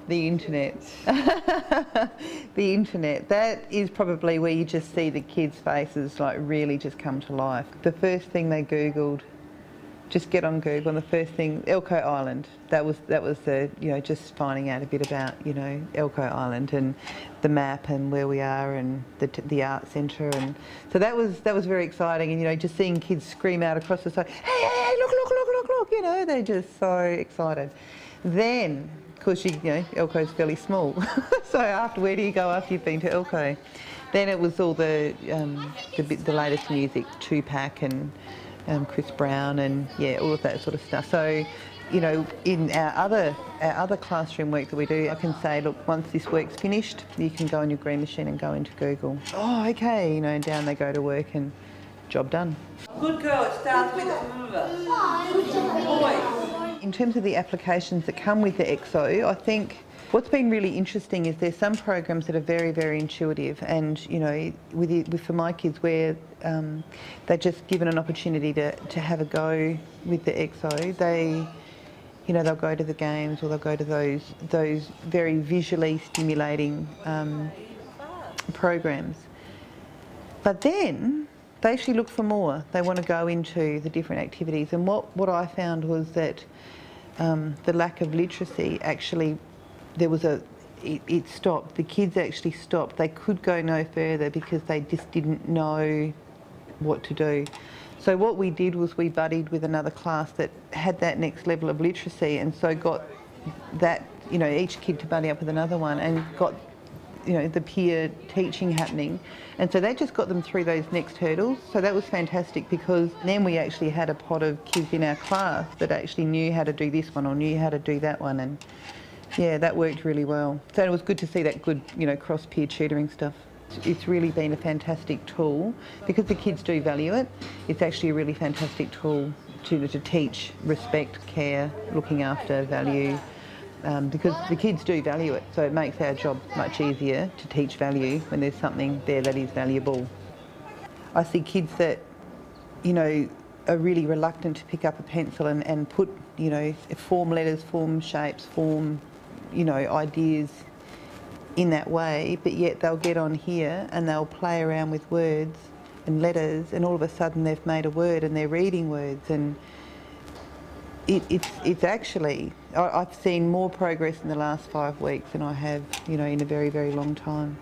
The internet. The internet. That is probably where you just see the kids' faces like really just come to life. The first thing they Googled, just get on Google, and the first thing, Elcho Island. That was the, you know, just finding out a bit about, you know, Elcho Island and the map and where we are and the art centre, and so that was very exciting. And you know, just seeing kids scream out across the side, hey, hey, hey, look, look, look, look, look, you know, they're just so excited. Then, of course, you know, Elcho's fairly small, so where do you go after you've been to Elcho? Then it was all the latest music, Tupac and Chris Brown, and yeah, all of that sort of stuff. So, you know, in our other classroom work that we do, I can say, look, once this work's finished, you can go on your green machine and go into Google. Oh, okay, you know, and down they go to work and job done. Good girl, it starts with a boy. In terms of the applications that come with the EXO, I think what's been really interesting is there's some programs that are very, very intuitive, and you know, for my kids, where they're just given an opportunity to have a go with the EXO, you know, they'll go to the games or they'll go to those very visually stimulating programs. But then they actually look for more. They want to go into the different activities, and what I found was that the lack of literacy actually, it stopped. The kids actually stopped. They could go no further because they just didn't know what to do. So what we did was we buddied with another class that had that next level of literacy, and so got that, you know, each kid to buddy up with another one, and got, you know, the peer teaching happening. And so that just got them through those next hurdles. So that was fantastic, because then we actually had a pot of kids in our class that actually knew how to do this one or knew how to do that one, and yeah, that worked really well. So it was good to see that good, you know, cross-peer tutoring stuff. It's really been a fantastic tool because the kids do value it. It's actually a really fantastic tool to teach respect, care, looking after, value, because the kids do value it. So it makes our job much easier to teach value when there's something there that is valuable. I see kids that, you know, are really reluctant to pick up a pencil and put, you know, form letters, form shapes, form, you know, ideas in that way, but yet they'll get on here and they'll play around with words and letters, and all of a sudden they've made a word and they're reading words, and it's actually, I've seen more progress in the last 5 weeks than I have, you know, in a very, very long time.